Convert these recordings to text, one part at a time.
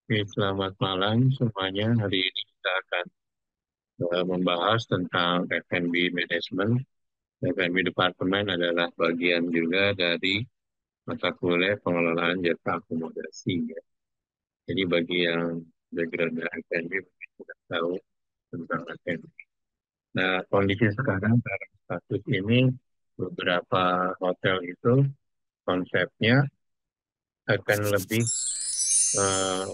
Oke, selamat malam semuanya. Hari ini kita akan membahas tentang F&B Management. F&B Department adalah bagian juga dari mata kuliah pengelolaan jasa akomodasi. Ya. Jadi bagi yang background F&B mungkin sudah tahu tentang F&B. Nah, kondisi sekarang karena status ini beberapa hotel itu konsepnya akan lebih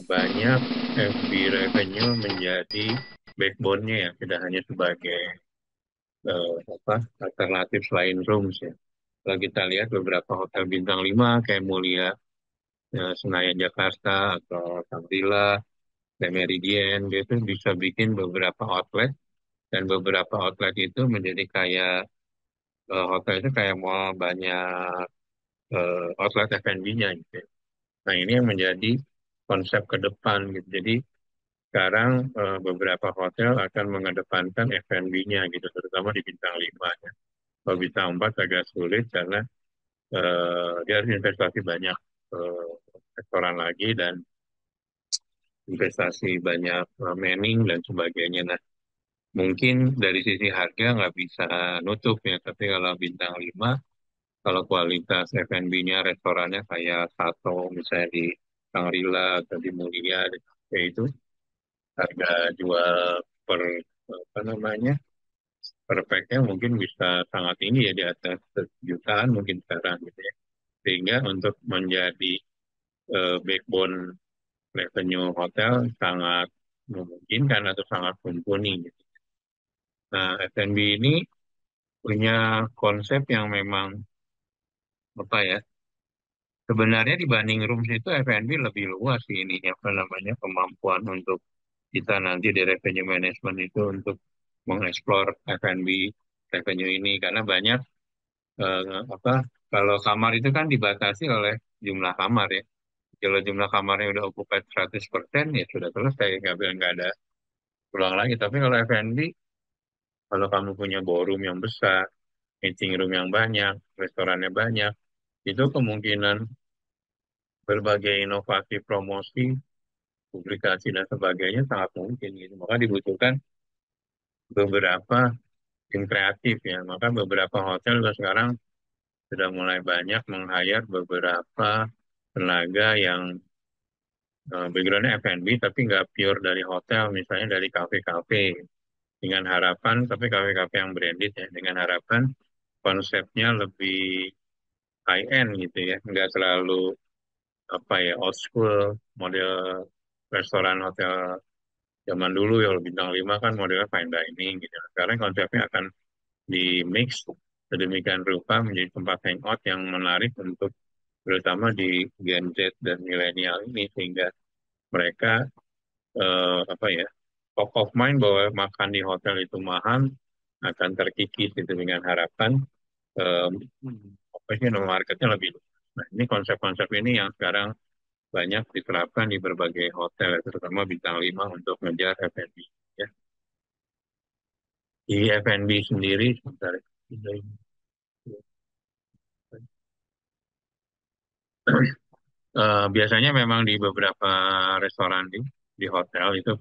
banyak FB revenue menjadi backbone-nya ya, tidak hanya sebagai alternatif selain rooms ya. Kalau kita lihat beberapa hotel bintang 5 kayak Mulia, Senayan Jakarta atau Shangri-La, The Meridian gitu bisa bikin beberapa outlet dan beberapa outlet itu menjadi kayak hotel itu kayak mau banyak outlet F&B-nya gitu. Ya. Nah, ini yang menjadi konsep ke depan gitu. Jadi sekarang beberapa hotel akan mengedepankan F&B-nya gitu, terutama di bintang 5 ya. Kalau bintang 4 agak sulit karena dia harus investasi banyak eh, restoran lagi dan investasi banyak manning dan sebagainya. Nah, mungkin dari sisi harga nggak bisa nutup ya, tapi kalau bintang 5, kalau kualitas F&B-nya restorannya kayak Sato misalnya di Shangri-La atau di Mulia, itu harga jual per apa namanya perfectnya mungkin bisa sangat tinggi ya di atas jutaan mungkin sekarang gitu ya. Sehingga untuk menjadi backbone revenue hotel sangat memungkinkan atau sangat mumpuni gitu. Nah, F&B ini punya konsep yang memang apa ya? Sebenarnya dibanding rooms itu F&B lebih luas sih ini apa namanya kemampuan untuk kita nanti di revenue management itu untuk mengeksplor F&B revenue ini karena banyak apa kalau kamar itu kan dibatasi oleh jumlah kamar ya. Kalau jumlah kamarnya udah occupied 100% ya sudah selesai, nggak ada ulang lagi. Tapi kalau F&B, kalau kamu punya ballroom yang besar, meeting room yang banyak, restorannya banyak, itu kemungkinan berbagai inovasi promosi, publikasi dan sebagainya sangat mungkin gitu. Maka dibutuhkan beberapa tim kreatif ya. Maka beberapa hotel juga sekarang sudah mulai banyak meng-hire beberapa tenaga yang backgroundnya F&B tapi nggak pure dari hotel, misalnya dari kafe-kafe dengan harapan, tapi kafe-kafe yang branded ya, dengan harapan konsepnya lebih high end gitu ya, nggak terlalu apa ya old school model restoran hotel zaman dulu ya, kalau bintang 5 kan modelnya fine dining gitu. Sekarang konsepnya akan di mix sedemikian rupa menjadi tempat hangout yang menarik untuk terutama di Gen Z dan milenial ini sehingga mereka apa ya top of mind bahwa makan di hotel itu mahal akan terkikis itu dengan harapan eh, apa sih nama marketnya lebih luas. Nah, ini konsep-konsep ini yang sekarang banyak diterapkan di berbagai hotel, terutama bintang 5 untuk ngejar F&B. Ya. Di F&B sendiri, sebentar, biasanya memang di beberapa restoran di hotel itu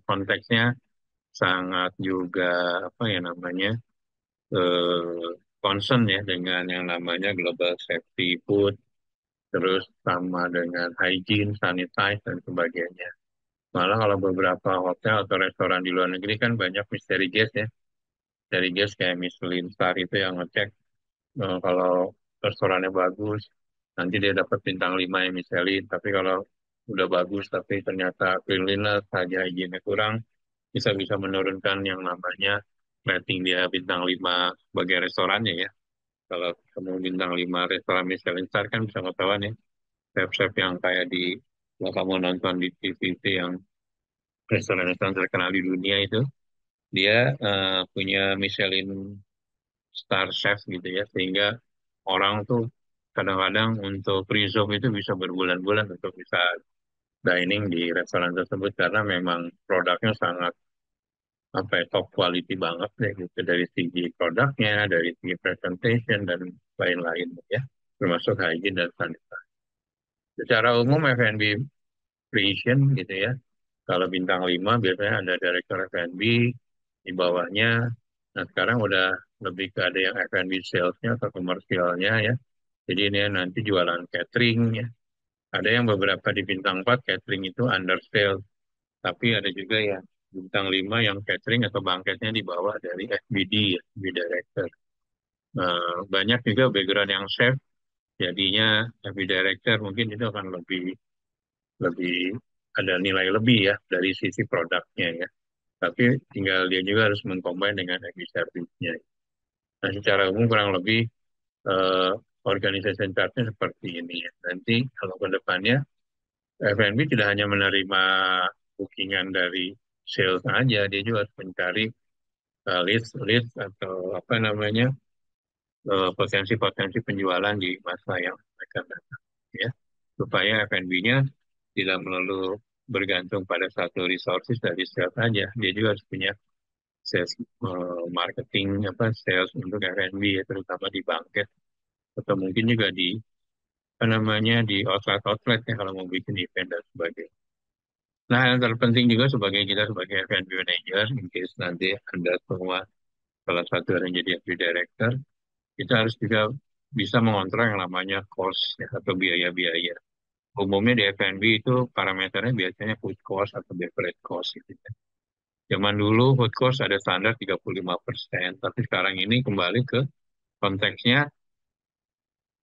konteksnya sangat juga apa ya namanya concern ya dengan yang namanya global safety food, terus sama dengan hygiene, sanitize, dan sebagainya. Malah kalau beberapa hotel atau restoran di luar negeri kan banyak mystery guest ya. Mystery guest kayak Michelin Star itu yang ngecek kalau restorannya bagus, nanti dia dapat bintang 5 yang Michelin. Tapi kalau udah bagus tapi ternyata cleanliness, saja hygiene kurang, bisa-bisa menurunkan yang namanya rating dia bintang 5 sebagai restorannya ya. Kalau kamu bintang 5 restoran Michelin Star kan bisa ketahuan ya, chef-chef yang kayak di, kalau kamu nonton di TV itu yang restoran-restoran terkenal di dunia itu, dia punya Michelin Star Chef gitu ya, sehingga orang tuh kadang-kadang untuk reserve itu bisa berbulan-bulan untuk bisa dining di restoran tersebut karena memang produknya sangat apa ya, top quality banget ya gitu dari segi produknya, dari segi presentation dan lain-lain ya, termasuk hygiene dan sanitasi. Secara umum F&B operation gitu ya. Kalau bintang 5 biasanya ada director F&B di bawahnya. Nah sekarang udah lebih ke ada yang F&B salesnya atau komersialnya ya. Jadi ini nanti jualan catering ya. Ada yang beberapa di bintang 4 catering itu under sales. Tapi ada juga yang bintang 5 yang catering atau bangketnya di bawah dari FBD ya, FB director. Banyak juga background yang chef, jadinya FB director mungkin itu akan lebih lebih ada nilai lebih ya dari sisi produknya ya. Tapi tinggal dia juga harus mengcombine dengan FB service-nya. Nah, secara umum kurang lebih eh, organization chart-nya seperti ini ya. Nanti kalau ke depannya F&B tidak hanya menerima bookingan dari sales aja, dia juga harus mencari leads atau apa namanya potensi-potensi penjualan di masa yang akan datang ya supaya F&B-nya tidak melulu bergantung pada satu resources dari sales saja, dia juga harus punya sales marketing apa sales untuk F&B ya, terutama di bangket atau mungkin juga di apa namanya di outlet-outlet ya kalau mau bikin event dan sebagainya. Nah, yang terpenting juga sebagai kita sebagai F&B manager, in case nanti Anda semua salah satu yang jadi F&B director, kita harus juga bisa mengontrol yang namanya cost ya, atau biaya-biaya. Umumnya di F&B itu parameternya biasanya food cost atau beverage cost gitu ya. Zaman dulu food cost ada standar 35%, tapi sekarang ini kembali ke konteksnya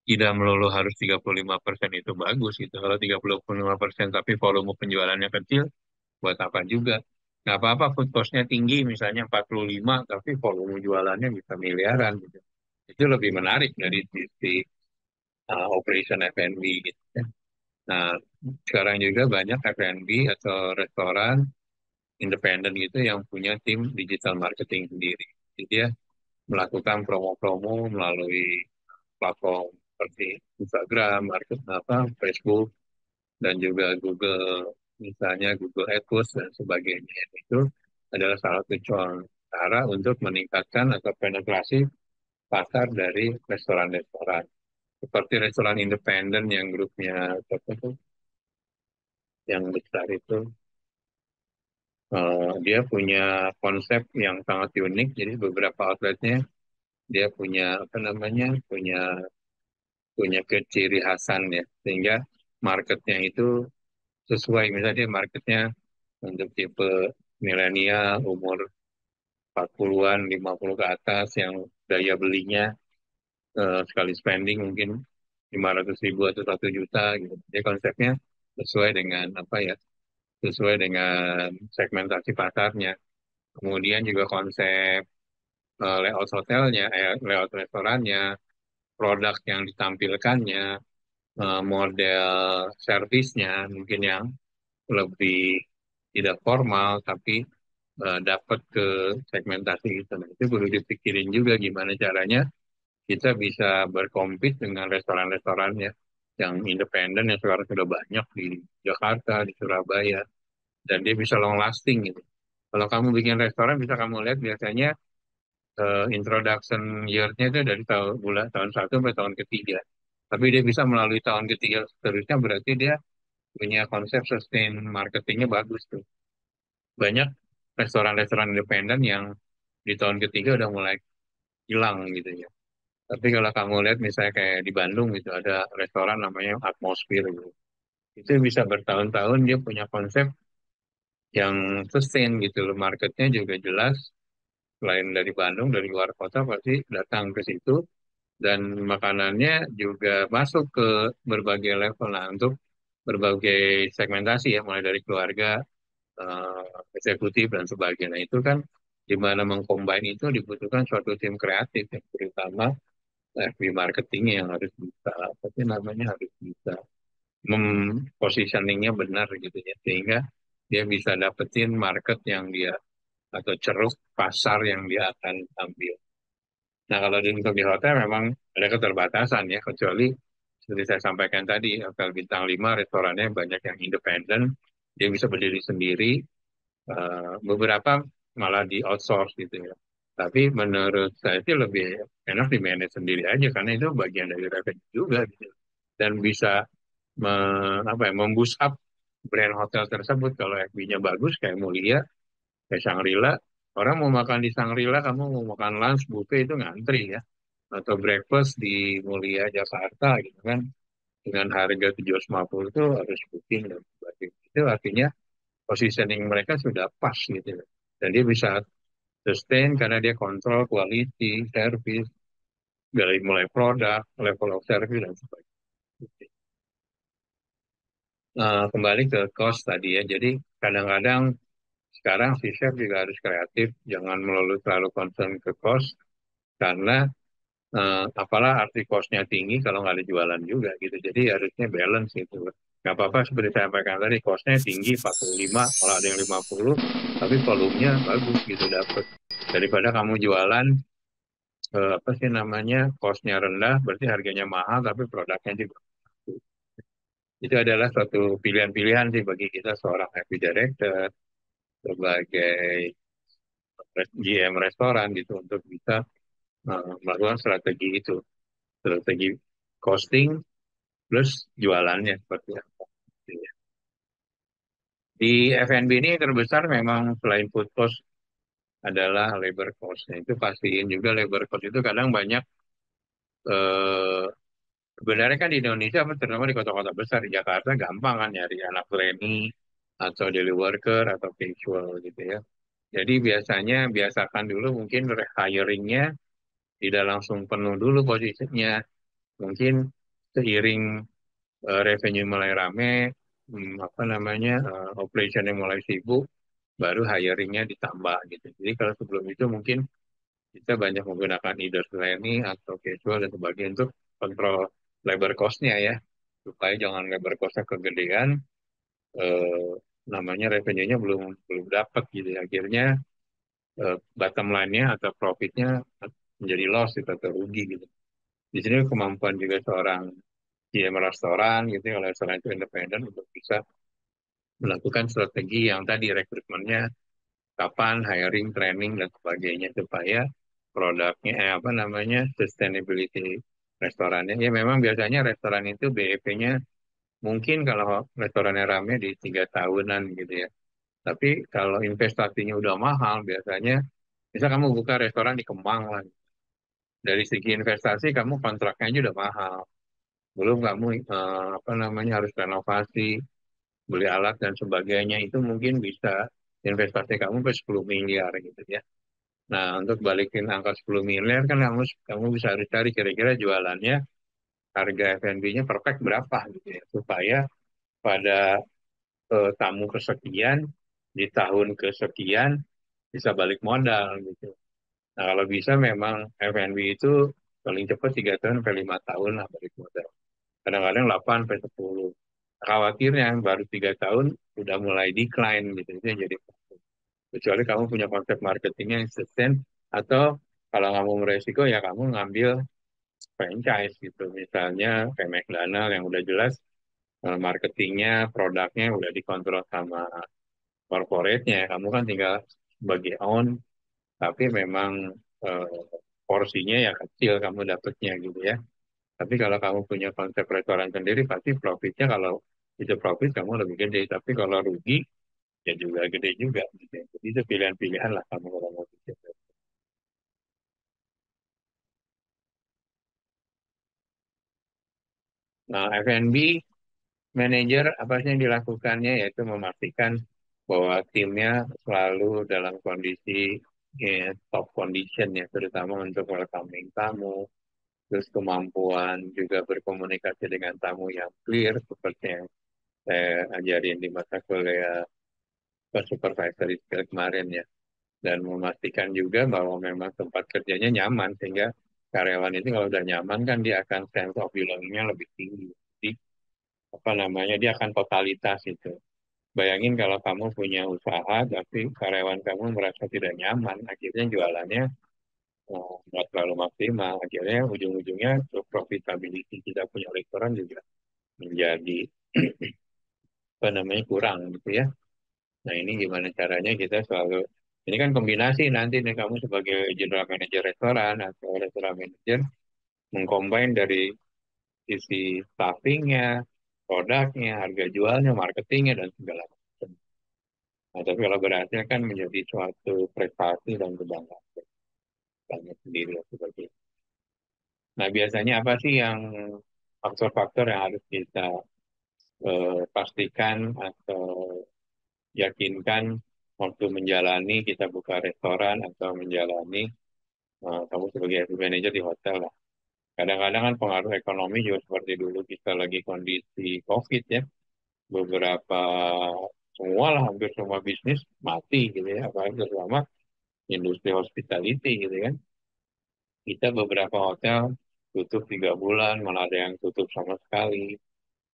tidak melulu harus 35% itu bagus gitu. Kalau 35% tapi volume penjualannya kecil, buat apa juga? Nggak apa-apa food cost-nya tinggi, misalnya 45, tapi volume jualannya bisa miliaran gitu. Itu lebih menarik dari sisi operation F&B gitu ya. Nah, sekarang juga banyak F&B atau restoran independen gitu yang punya tim digital marketing sendiri. Jadi dia melakukan promo-promo melalui platform seperti Instagram, market apa, Facebook, dan juga Google, misalnya Google AdWords dan sebagainya. Itu adalah salah satu cara untuk meningkatkan atau penetrasi pasar dari restoran-restoran. Seperti restoran independen yang grupnya tertentu, yang besar itu, dia punya konsep yang sangat unik. Jadi beberapa outletnya dia punya apa namanya, punya punya keciri khasan ya, sehingga marketnya itu sesuai. Misalnya marketnya untuk tipe milenial umur 40-an, 50 ke atas yang daya belinya sekali spending mungkin 500 ribu atau 1 juta gitu. Jadi konsepnya sesuai dengan apa ya, sesuai dengan segmentasi pasarnya. Kemudian juga konsep layout hotelnya, layout restorannya, produk yang ditampilkannya, model servisnya mungkin yang lebih tidak formal tapi dapat ke segmentasi itu. Nah, itu perlu dipikirin juga gimana caranya kita bisa berkompet dengan restoran-restoran ya yang independen yang sekarang sudah banyak di Jakarta, di Surabaya, dan dia bisa long lasting gitu. Kalau kamu bikin restoran bisa kamu lihat biasanya introduction year-nya itu dari tahun 1 sampai tahun ketiga. Tapi dia bisa melalui tahun ketiga seterusnya berarti dia punya konsep sustain marketingnya bagus tuh. Banyak restoran-restoran independen yang di tahun ketiga udah mulai hilang gitu ya. Tapi kalau kamu lihat misalnya kayak di Bandung gitu ada restoran namanya Atmosphere gitu. Itu bisa bertahun-tahun dia punya konsep yang sustain gitu loh. Marketnya juga jelas. Selain dari Bandung, dari luar kota pasti datang ke situ. Dan makanannya juga masuk ke berbagai level. Nah, untuk berbagai segmentasi ya, mulai dari keluarga, eksekutif, dan sebagainya. Itu kan di mana mengcombine itu dibutuhkan suatu tim kreatif, yang terutama FB marketingnya yang harus bisa, apa sih namanya, harus bisa positioningnya benar gitu ya, sehingga dia bisa dapetin market yang dia atau ceruk pasar yang dia akan ambil. Nah, kalau untuk di hotel memang ada keterbatasan ya, kecuali seperti saya sampaikan tadi, hotel bintang 5 restorannya banyak yang independen, dia bisa berdiri sendiri, beberapa malah di outsource gitu ya. Tapi menurut saya sih lebih enak di manage sendiri aja, karena itu bagian dari revenue juga gitu. Dan bisa apa ya, memboost up brand hotel tersebut. Kalau FB-nya bagus kayak Mulia, kayak Shangri-La, orang mau makan di Shangri-La, kamu mau makan lunch buffet itu ngantri ya. Atau breakfast di Mulia Jakarta gitu kan, dengan harga 750 itu harus booking dan sebagainya. Itu artinya positioning mereka sudah pas gitu. Dan dia bisa sustain karena dia kontrol quality, service, dari mulai produk, level of service dan sebagainya. Kembali ke cost tadi ya. Jadi kadang-kadang sekarang si chef juga harus kreatif, jangan melulu terlalu concern ke cost karena apalah arti costnya tinggi kalau nggak ada jualan juga gitu. Jadi harusnya balance gitu. Nggak apa-apa seperti saya sampaikan tadi, costnya tinggi 45, malah ada yang 50, tapi volumenya bagus gitu dapet. Daripada kamu jualan apa sih namanya costnya rendah, berarti harganya mahal tapi produknya juga bagus. Itu adalah suatu pilihan-pilihan sih bagi kita seorang happy director sebagai GM restoran gitu untuk bisa melakukan strategi itu, strategi costing plus jualannya seperti apa. Di F&B ini terbesar memang selain food cost adalah labor cost. Nah, itu pastiin juga labor cost itu kadang banyak eh, sebenarnya kan di Indonesia terutama di kota-kota besar di Jakarta gampang kan nyari anak trainee atau daily worker atau casual gitu ya. Jadi biasanya biasakan dulu mungkin hiringnya tidak langsung penuh dulu posisinya. Mungkin seiring revenue mulai rame, apa namanya, operation yang mulai sibuk, baru hiringnya ditambah gitu. Jadi kalau sebelum itu mungkin kita banyak menggunakan either training atau casual dan sebagainya untuk kontrol labor cost-nya ya, supaya jangan labor cost-nya kegedean, eh, namanya revenue-nya belum belum dapat gitu. Akhirnya bottom line-nya atau profit-nya menjadi loss gitu, atau rugi gitu. Di sini kemampuan juga seorang GM restoran gitu, kalau restoran itu independen untuk bisa melakukan strategi yang tadi rekrutmennya kapan, hiring, training dan sebagainya supaya produknya apa namanya sustainability restorannya. Ya memang biasanya restoran itu BEP-nya mungkin kalau restorannya rame di 3 tahunan gitu ya. Tapi kalau investasinya udah mahal biasanya, bisa kamu buka restoran di Kemang lah. Dari segi investasi kamu kontraknya aja udah mahal. Belum kamu apa namanya harus renovasi, beli alat dan sebagainya itu mungkin bisa investasi kamu ke 10 miliar gitu ya. Nah, untuk balikin angka 10 miliar kan kamu bisa harus cari kira-kira jualannya harga F&B-nya perfect berapa gitu ya supaya pada tamu kesekian di tahun kesekian bisa balik modal gitu. Nah, kalau bisa memang F&B itu paling cepat 3 tahun sampai 5 tahun lah balik modal. Kadang-kadang 8 sampai 10. Khawatirnya baru 3 tahun udah mulai decline gitu. Itu yang jadi problem. Kecuali kamu punya konsep marketingnya yang sustain atau kalau nggak mau beresiko ya kamu ngambil franchise gitu. Misalnya kayak McDonald yang udah jelas marketingnya, produknya udah dikontrol sama corporate-nya. Kamu kan tinggal bagi own, tapi memang eh, porsinya ya kecil kamu dapetnya gitu ya. Tapi kalau kamu punya konsep restoran sendiri, pasti profitnya kalau itu profit kamu lebih gede. Tapi kalau rugi, ya juga gede juga. Gitu ya. Jadi itu pilihan-pilihan lah kamu kalau mau bikin. Nah, F&B manager apa sih yang dilakukannya yaitu memastikan bahwa timnya selalu dalam kondisi top condition ya, terutama untuk welcoming tamu, terus kemampuan juga berkomunikasi dengan tamu yang clear seperti yang saya ajarin di mata kuliah supervisory skill kemarin ya, dan memastikan juga bahwa memang tempat kerjanya nyaman sehingga karyawan itu kalau udah nyaman kan dia akan sense of belongingnya lebih tinggi. Jadi apa namanya dia akan totalitas itu. Bayangin kalau kamu punya usaha tapi karyawan kamu merasa tidak nyaman, akhirnya jualannya nggak terlalu maksimal. Akhirnya ujung-ujungnya untuk profitability kita punya restoran juga menjadi apa namanya kurang gitu ya. Nah, ini gimana caranya kita selalu, ini kan kombinasi nanti nih kamu sebagai general manager restoran atau restoran manager mengcombine dari sisi staffingnya, produknya, harga jualnya, marketingnya, dan segala macam. Nah, tapi kalau berhasil kan menjadi suatu prestasi dan kebanggaan banyak sendiri ya sebagai. Nah, biasanya apa sih yang faktor-faktor yang harus kita pastikan atau yakinkan waktu menjalani kita buka restoran atau menjalani kamu sebagai asisten manajer di hotel lah. Kadang-kadang kan pengaruh ekonomi juga seperti dulu kita lagi kondisi COVID ya, beberapa semua lah hampir semua bisnis mati gitu ya, apalagi terutama industri hospitality gitu kan. Kita beberapa hotel tutup 3 bulan, malah ada yang tutup sama sekali.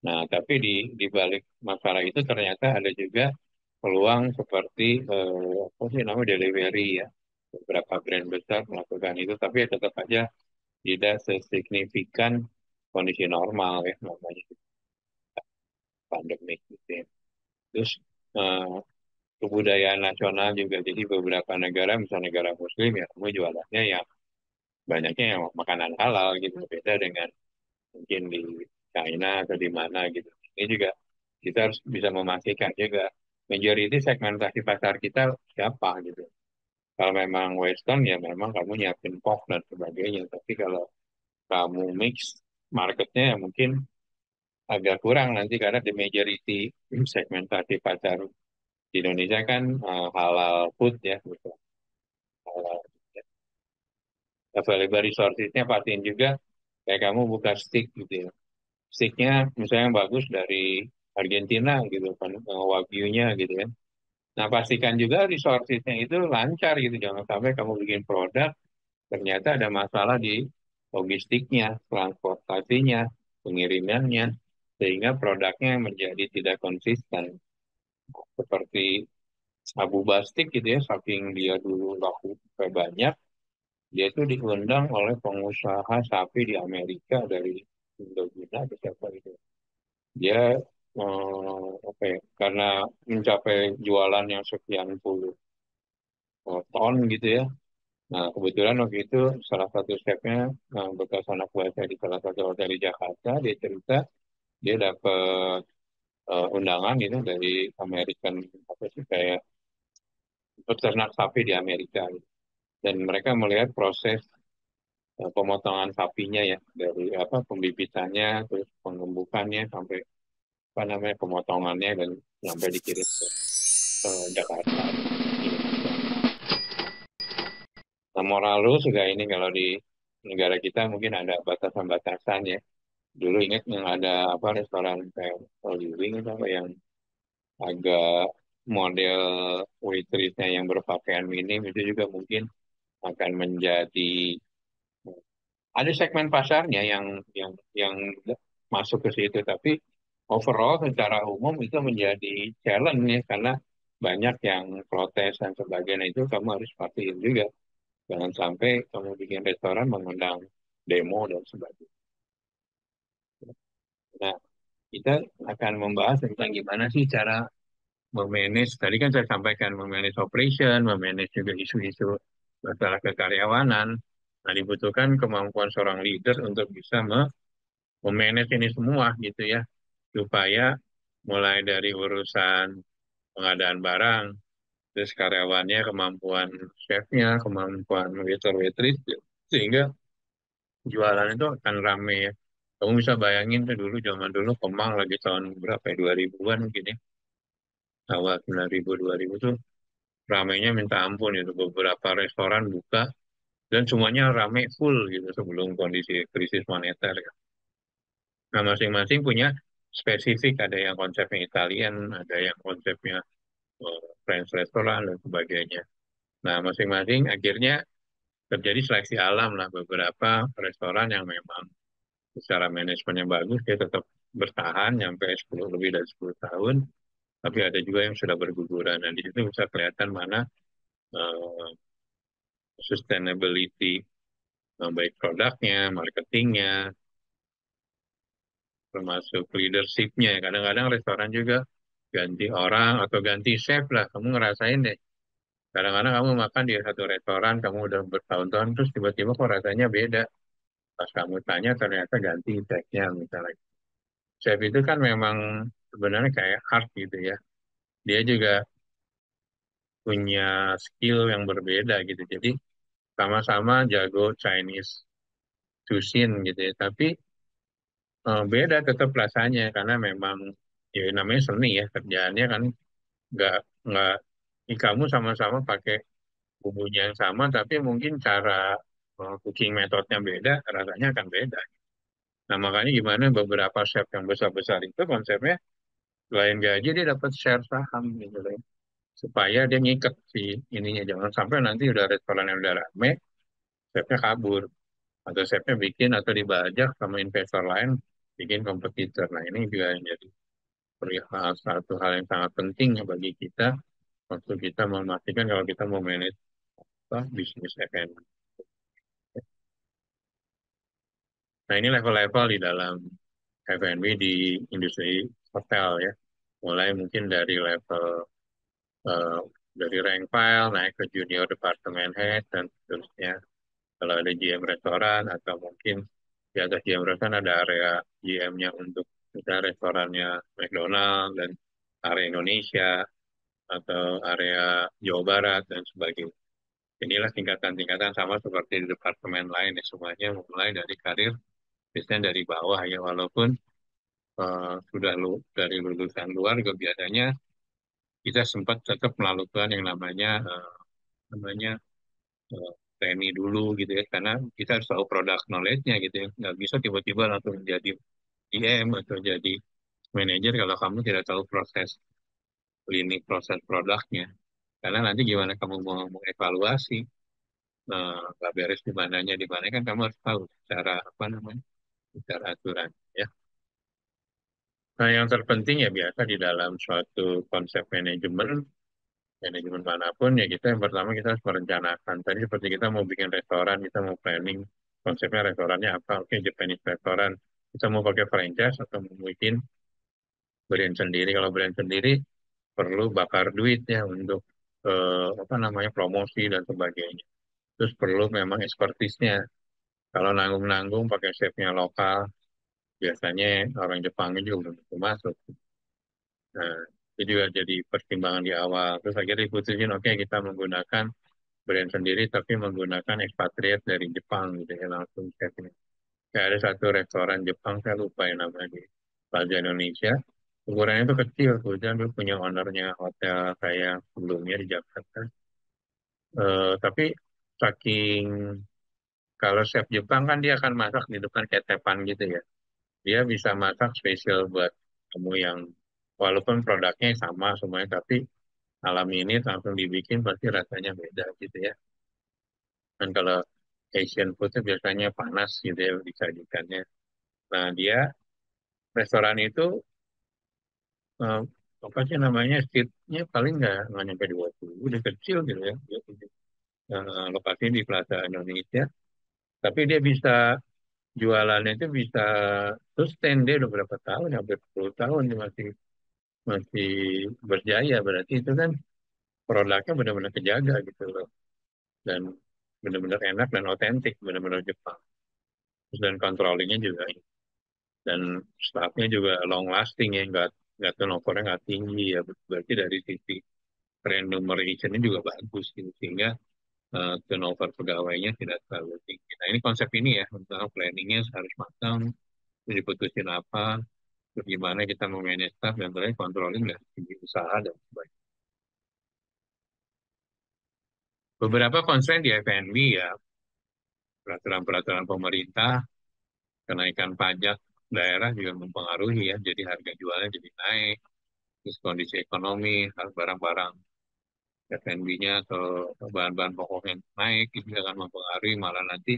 Nah, tapi di balik masalah itu ternyata ada juga peluang seperti apa sih namanya delivery ya. Beberapa brand besar melakukan itu, tapi ya tetap aja tidak sesignifikan kondisi normal ya, namanya pandemik gitu ya. Terus eh, kebudayaan nasional juga, jadi beberapa negara, misalnya negara Muslim ya, kamu jualannya yang banyaknya yang makanan halal gitu, beda dengan mungkin di China atau di mana gitu. Ini juga kita harus bisa memastikan juga majority segmentasi pasar kita siapa gitu. Kalau memang Western ya memang kamu nyiapin POV dan sebagainya. Tapi kalau kamu mix marketnya ya mungkin agak kurang nanti karena di majority segmentasi pasar di Indonesia kan halal food ya gitu. Halal. Available resources-nya pastiin juga kayak kamu buka stick gitu ya. Sticknya misalnya yang bagus dari Argentina gitu kan, Wagyu-nya gitu kan. Nah, pastikan juga resources-nya itu lancar gitu. Jangan sampai kamu bikin produk, ternyata ada masalah di logistiknya, transportasinya, pengirimannya, sehingga produknya menjadi tidak konsisten. Seperti Abu Bastik gitu ya, saking dia dulu laku banyak, dia itu diundang oleh pengusaha sapi di Amerika dari Indonesia atau siapa gitu. Dia apa ya, karena mencapai jualan yang sekian puluh ton gitu ya. Nah, kebetulan waktu itu salah satu chefnya bekas anak buah saya di salah satu hotel di Jakarta, dia cerita dia dapat undangan itu dari American apa sih kayak peternak sapi di Amerika gitu. Dan mereka melihat proses pemotongan sapinya ya dari apa pembibitannya terus pengembukannya sampai apa namanya pemotongannya dan sampai dikirim ke Jakarta Indonesia. Nah, moral lu juga ini kalau di negara kita mungkin ada batasan-batasan ya. Dulu ingat yang ada apa restoran kayak Holy Wing itu apa yang agak model waitressnya yang berpakaian minim itu juga mungkin akan menjadi ada segmen pasarnya yang masuk ke situ, tapi overall secara umum itu menjadi challenge ya karena banyak yang protes dan sebagainya itu kamu harus pastiin juga jangan sampai kamu bikin restoran mengundang demo dan sebagainya. Nah, kita akan membahas tentang gimana sih cara memanage. Tadi kan saya sampaikan memanage operation, memanage juga isu-isu masalah kekaryawanan. Nah, dibutuhkan kemampuan seorang leader untuk bisa memanage ini semua gitu ya, supaya mulai dari urusan pengadaan barang, terus karyawannya, kemampuan chefnya, kemampuan waiter waitress, sehingga jualan itu akan rame ya. Kamu bisa bayangin tuh dulu zaman dulu Kemang lagi tahun berapa ya 2000-an mungkin ya, awal 9000 2000 tuh ramenya minta ampun itu beberapa restoran buka dan semuanya rame full gitu sebelum kondisi krisis moneter ya. Nah, masing-masing punya spesifik, ada yang konsepnya Italian, ada yang konsepnya French restaurant dan sebagainya. Nah, masing-masing akhirnya terjadi seleksi alam lah, beberapa restoran yang memang secara manajemennya bagus, dia tetap bertahan sampai 10 lebih dari 10 tahun, tapi ada juga yang sudah berguguran. Dan di situ bisa kelihatan mana uh, sustainability, baik produknya, marketingnya, termasuk leadership-nya. Kadang-kadang restoran juga ganti orang atau ganti chef lah. Kamu ngerasain deh. Kadang-kadang kamu makan di satu restoran, kamu udah bertahun-tahun, terus tiba-tiba kok rasanya beda. Pas kamu tanya ternyata ganti chefnya misalnya. chef itu kan memang sebenarnya kayak art gitu ya. Dia juga punya skill yang berbeda gitu. Jadi sama-sama jago Chinese cuisine gitu ya. Tapi beda tetap rasanya karena memang ya namanya seni ya kerjaannya kan nggak nggak kamu sama-sama pakai bumbunya yang sama tapi mungkin cara cooking metodenya beda rasanya akan beda. Nah makanya gimana beberapa chef yang besar-besar itu konsepnya selain gaji dia dapat share saham gitu loh supaya dia ngikat si ininya jangan sampai nanti udah restoran yang udah rame chefnya kabur atau chefnya bikin atau dibajak sama investor lain bikin kompetitor. Nah ini juga yang jadi satu hal yang sangat penting ya bagi kita untuk kita memastikan kalau kita mau manage apa, bisnis F&B. Nah ini level-level di dalam F&B di industri hotel ya. Mulai mungkin dari level eh, dari rank file naik ke junior department head dan seterusnya. Kalau ada GM restoran atau mungkin di atas GM restoran ada area GM-nya untuk misalnya restorannya McDonald dan area Indonesia atau area Jawa Barat dan sebagainya. Inilah tingkatan-tingkatan sama seperti di departemen lain ya semuanya mulai dari karir biasanya dari bawah ya walaupun sudah dari lulusan luar juga biasanya kita sempat tetap melakukan yang namanya eh, training dulu gitu ya karena kita harus tahu produk knowledge-nya gitu ya nggak bisa tiba-tiba langsung jadi PM atau jadi manajer kalau kamu tidak tahu proses lini proses produknya karena nanti gimana kamu mau mengevaluasi nggak beres di mana kan kamu harus tahu cara apa namanya cara aturan ya. Nah yang terpenting ya biasa di dalam suatu konsep manajemen manajemen manapun ya kita yang pertama kita harus merencanakan. Tadi seperti kita mau bikin restoran, kita mau planning konsepnya restorannya apa. Oke, Japanese restoran. Kita mau pakai franchise atau mau bikin brand sendiri. Kalau brand sendiri perlu bakar duit ya untuk apa namanya promosi dan sebagainya. Terus perlu memang expertise-nya. Kalau nanggung-nanggung pakai chefnya lokal, biasanya orang Jepangnya juga belum tentu masuk. Nah, itu juga jadi pertimbangan di awal. Terus akhirnya diputusin, oke kita menggunakan brand sendiri tapi menggunakan ekspatriat dari Jepang gitu ya langsung chefnya. Kayak ada satu restoran Jepang saya lupa yang namanya di Plaza Indonesia. Ukurannya itu kecil, kemudian dia punya ownernya hotel saya sebelumnya di Jakarta. Tapi saking kalau chef Jepang kan dia akan masak di depan ketepan gitu ya. Dia bisa masak spesial buat kamu yang walaupun produknya sama semuanya tapi malam ini langsung dibikin pasti rasanya beda gitu ya. Dan kalau Asian food itu biasanya panas gitu ya disajikannya. Nah dia restoran itu eh, apa sih namanya seatnya paling nggak nyampe 20, udah kecil gitu ya. Dia punya, lokasi di Plaza Indonesia, tapi dia bisa jualannya itu bisa sustain dia udah berapa tahun, hampir 10 tahun dia masih masih berjaya. Berarti itu kan produknya benar-benar kejaga gitu loh dan benar-benar enak dan otentik, benar-benar Jepang. Terus dan controllingnya juga dan staffnya juga long lasting ya nggak turnovernya nggak tinggi ya berarti dari sisi remuneration-nya juga bagus gitu sehingga turnover pegawainya tidak terlalu tinggi. Nah ini konsep ini ya tentang planningnya harus matang, terus diputusin apa, terus gimana kita memanage staff dan terakhir controlling dari segi usaha dan sebagainya. Beberapa constraint di F&B ya peraturan-peraturan pemerintah, kenaikan pajak daerah juga mempengaruhi ya, jadi harga jualnya jadi naik, terus kondisi ekonomi, barang-barang F&B-nya atau bahan-bahan pokoknya naik itu akan mempengaruhi malah nanti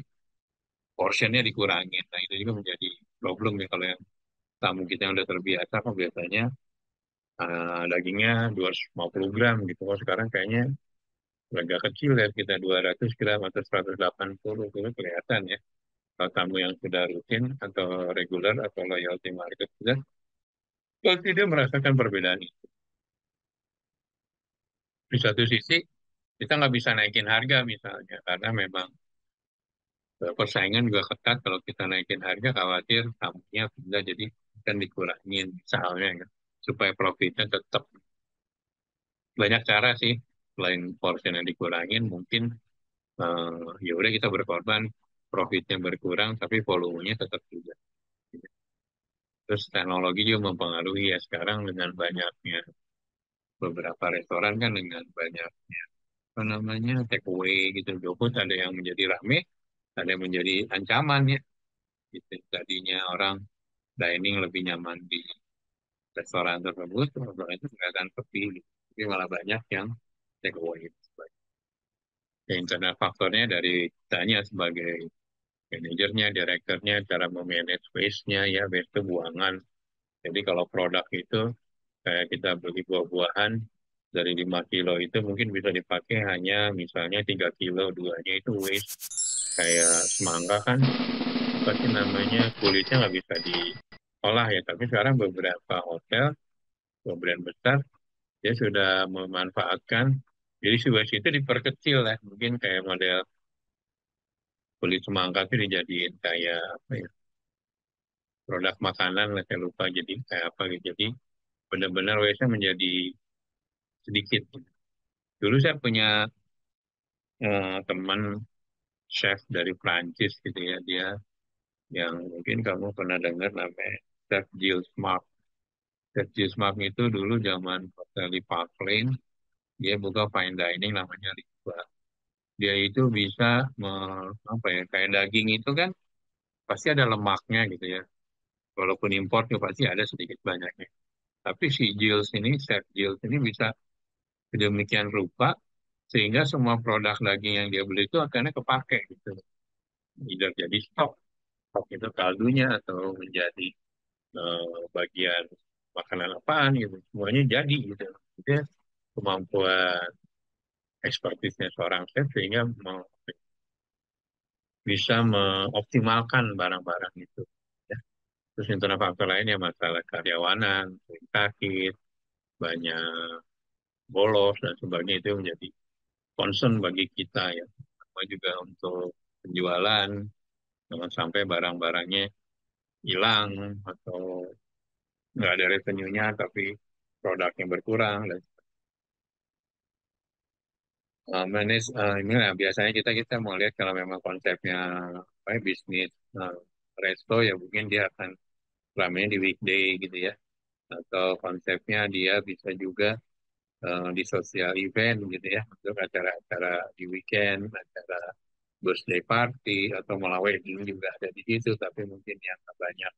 portionnya dikurangin. Nah itu juga menjadi problem ya kalau yang tamu kita yang udah terbiasa kok biasanya dagingnya 250 gram gitu. Kok sekarang kayaknya agak kecil ya kita 200 gram atau 180 itu kelihatan ya. Kalau tamu yang sudah rutin atau regular atau loyalty market sudah pasti dia merasakan perbedaan itu. Di satu sisi kita nggak bisa naikin harga misalnya karena memang persaingan juga ketat kalau kita naikin harga khawatir tamunya pindah jadi kan dikurangin misalnya ya, supaya profitnya tetap. Banyak cara sih, selain portion yang dikurangin mungkin ya udah kita berkorban, profitnya berkurang tapi volumenya tetap juga. Terus teknologi juga mempengaruhi ya, sekarang dengan banyaknya beberapa restoran kan, dengan banyak apa namanya take away gitu, GoFood, ada yang menjadi rame, ada yang menjadi ancaman ya. Gitu. Tadinya orang dining lebih nyaman di restoran tersebut, restoran itu kelihatan sepi gitu. Tapi malah banyak yang take away. Ya, internal faktornya dari kitanya sebagai manajernya, direkturnya, cara memanage waste-nya, ya waste itu buangan. Jadi kalau produk itu kayak kita beli buah-buahan dari 5 kilo itu mungkin bisa dipakai hanya misalnya 3 kilo, duanya itu waste. Kayak semangka kan, apa sih namanya, kulitnya nggak bisa diolah ya. Tapi sekarang beberapa hotel, beberapa brand besar, dia sudah memanfaatkan. Jadi si waste itu diperkecil lah. Mungkin kayak model kulit semangka itu dijadiin kayak apa ya, produk makanan lah, saya lupa jadi kayak apa gitu. Jadi benar-benar waste-nya menjadi sedikit. Dulu saya punya teman chef dari Prancis gitu ya, dia yang mungkin kamu pernah dengar namanya Chef Gilles Mark. Chef Gilles Mark itu dulu zaman hotel di Park Lane, dia buka fine dining namanya Liba. Dia itu bisa apa ya, kayak daging itu kan pasti ada lemaknya gitu ya. Walaupun impor juga pasti ada sedikit banyaknya. Tapi si Gilles ini, Chef Gilles ini bisa sedemikian rupa sehingga semua produk daging yang dia beli itu akhirnya kepake gitu. Tidak jadi stok, stok itu kaldunya atau menjadi bagian makanan apaan gitu. Semuanya jadi gitu. Itu kemampuan ekspertisnya seorang chef sehingga bisa mengoptimalkan barang-barang itu. Ya. Terus internal faktor lainnya masalah karyawanan, sering sakit, banyak bolos dan sebagainya, itu menjadi concern bagi kita ya. Sama juga untuk penjualan, jangan sampai barang-barangnya hilang atau nggak ada revenue-nya tapi produknya berkurang. Dan manage ini lah, biasanya kita kita mau lihat kalau memang konsepnya apa ya, bisnis resto ya mungkin dia akan ramenya di weekday gitu ya, atau konsepnya dia bisa juga di sosial event gitu ya, untuk acara-acara di weekend, acara birthday party atau malah wedding juga ada di situ, tapi mungkin yang banyak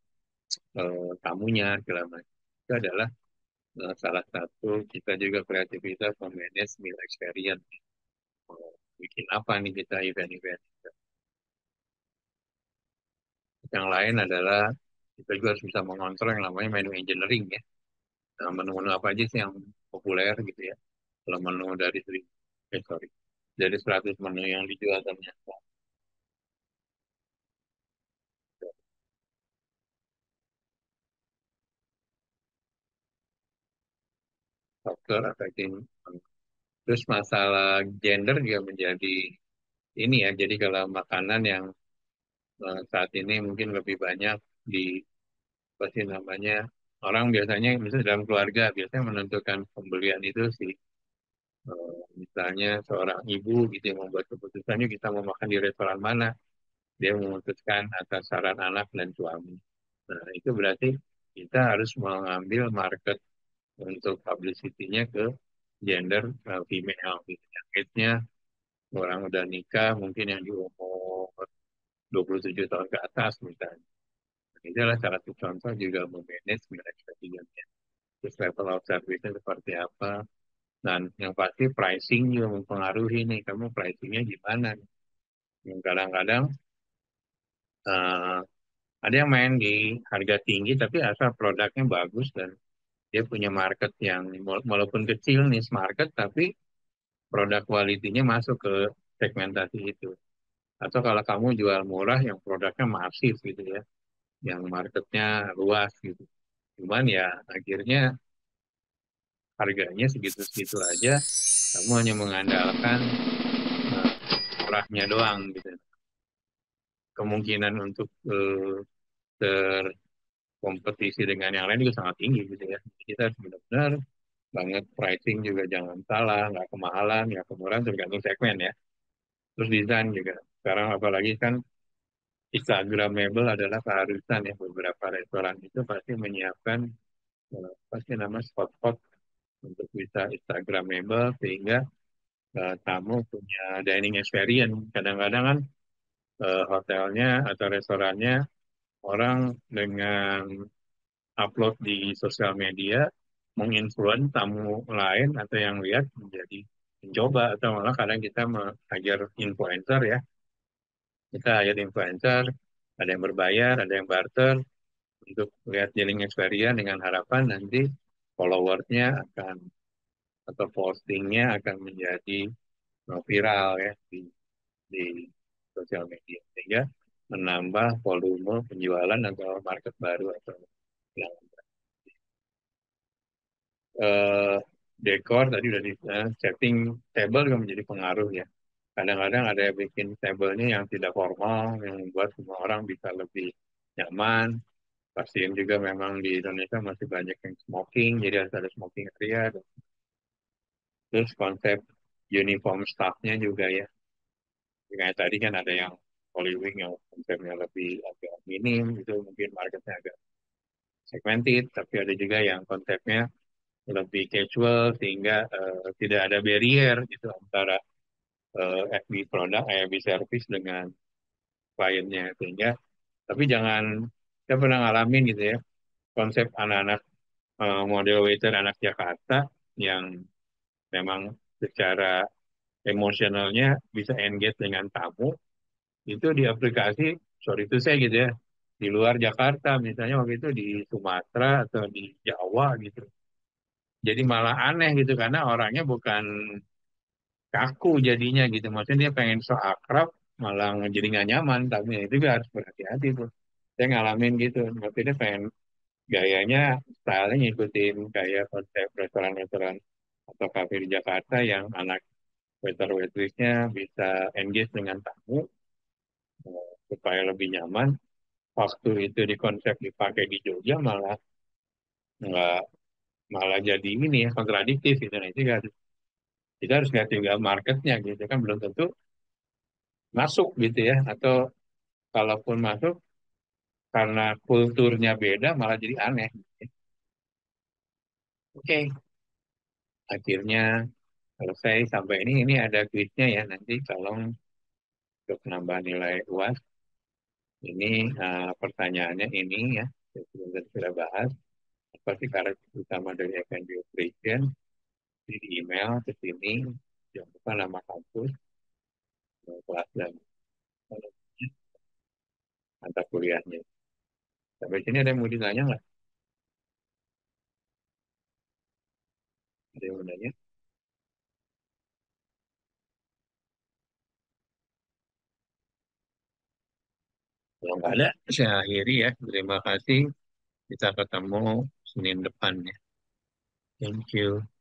tamunya segala macam. Itu adalah salah satu kita juga kreativitas memanage meal experience. Mau bikin apa nih kita event-event. Yang lain adalah kita juga harus bisa mengontrol yang namanya menu engineering ya. Nah, menu-menu apa aja sih yang populer gitu ya. Kalau menu dari sorry, dari 100 menu yang dijual ternyata faktor affecting. Terus masalah gender juga menjadi ini ya. Jadi kalau makanan yang saat ini mungkin lebih banyak di apa sih namanya, orang biasanya misalnya dalam keluarga biasanya menentukan pembelian itu sih. Misalnya seorang ibu gitu yang membuat keputusannya kita mau makan di restoran mana, dia memutuskan atas saran anak dan suami. Nah, itu berarti kita harus mengambil market untuk publicity-nya ke gender female gitu. Yang age-nya orang udah nikah, mungkin yang di umur 27 tahun ke atas misalnya. Nah, itu adalah salah satu contoh juga memanage mereka juga. Terus level of service-nya seperti apa. Dan yang pasti pricing juga mempengaruhi nih, kamu pricingnya gimana. Yang kadang-kadang eh, ada yang main di harga tinggi tapi asal produknya bagus dan dia punya market yang walaupun kecil nih market tapi produk kualitinya masuk ke segmentasi itu. Atau kalau kamu jual murah yang produknya masif gitu ya, yang marketnya luas gitu. Cuman ya akhirnya harganya segitu-segitu aja, kamu hanya mengandalkan eh, murahnya doang gitu. Kemungkinan untuk kompetisi dengan yang lain juga sangat tinggi gitu ya. Kita harus benar-benar banget pricing juga jangan salah, nggak kemahalan, nggak kemurahan, tergantung segmen ya. Terus desain juga. Sekarang apalagi kan Instagramable adalah keharusan ya, beberapa restoran itu pasti menyiapkan pasti nama spot-spot untuk bisa Instagramable sehingga tamu punya dining experience. Kadang-kadang kan hotelnya atau restorannya orang dengan upload di sosial media menginfluence tamu lain atau yang lihat menjadi mencoba atau malah kadang kita mengajar influencer ya, kita ajar influencer, ada yang berbayar, ada yang barter untuk lihat dealing experience dengan harapan nanti followersnya akan atau postingnya akan menjadi viral ya di sosial media sehingga menambah volume penjualan atau market baru atau yang eh, dekor tadi udah di setting table juga menjadi pengaruh ya. Kadang-kadang ada yang bikin tablenya yang tidak formal, yang membuat semua orang bisa lebih nyaman. Pasien juga memang di Indonesia masih banyak yang smoking, jadi harus ada smoking area. Terus konsep uniform staffnya juga ya. Kayak tadi kan ada yang Holy Wing yang konsepnya lebih agak minim, itu mungkin marketnya agak segmented, tapi ada juga yang konsepnya lebih casual sehingga tidak ada barrier gitu antara FB produk, FB service dengan kliennya sehingga tapi jangan saya pernah ngalamin gitu ya konsep anak-anak model waiter anak Jakarta yang memang secara emosionalnya bisa engage dengan tamu itu di aplikasi sorry itu saya gitu ya di luar Jakarta misalnya waktu itu di Sumatera atau di Jawa gitu jadi malah aneh gitu karena orangnya bukan kaku jadinya gitu. Maksudnya dia pengen so akrab, malah jadi nggak nyaman. Tapi ya itu juga harus berhati-hati tuh. Saya ngalamin gitu. Tapi dia pengen gayanya, stylenya ngikutin kayak konsep restoran-restoran atau kafe di Jakarta yang anak waiter-waitressnya bisa engage dengan tamu supaya lebih nyaman. Waktu itu di konsep dipakai di Jogja malah nggak malah jadi ini ya kontradiktif gitu. Nah, itu kita harus lihat juga marketnya gitu kan belum tentu masuk gitu ya atau kalaupun masuk karena kulturnya beda malah jadi aneh. Oke, akhirnya selesai sampai ini ada kuisnya ya nanti tolong untuk nambah nilai UAS. Ini pertanyaannya ini ya kita sudah bahas apa sih karakter utama dari F&B operation di email ke sini jangan lupa nama kampus kelas dan mata kuliahnya. Sampai sini ada yang mau ditanya nggak? Ada yang mau nanya? Kalau nggak ada, saya akhiri ya. Terima kasih. Kita ketemu Senin depan ya. Thank you.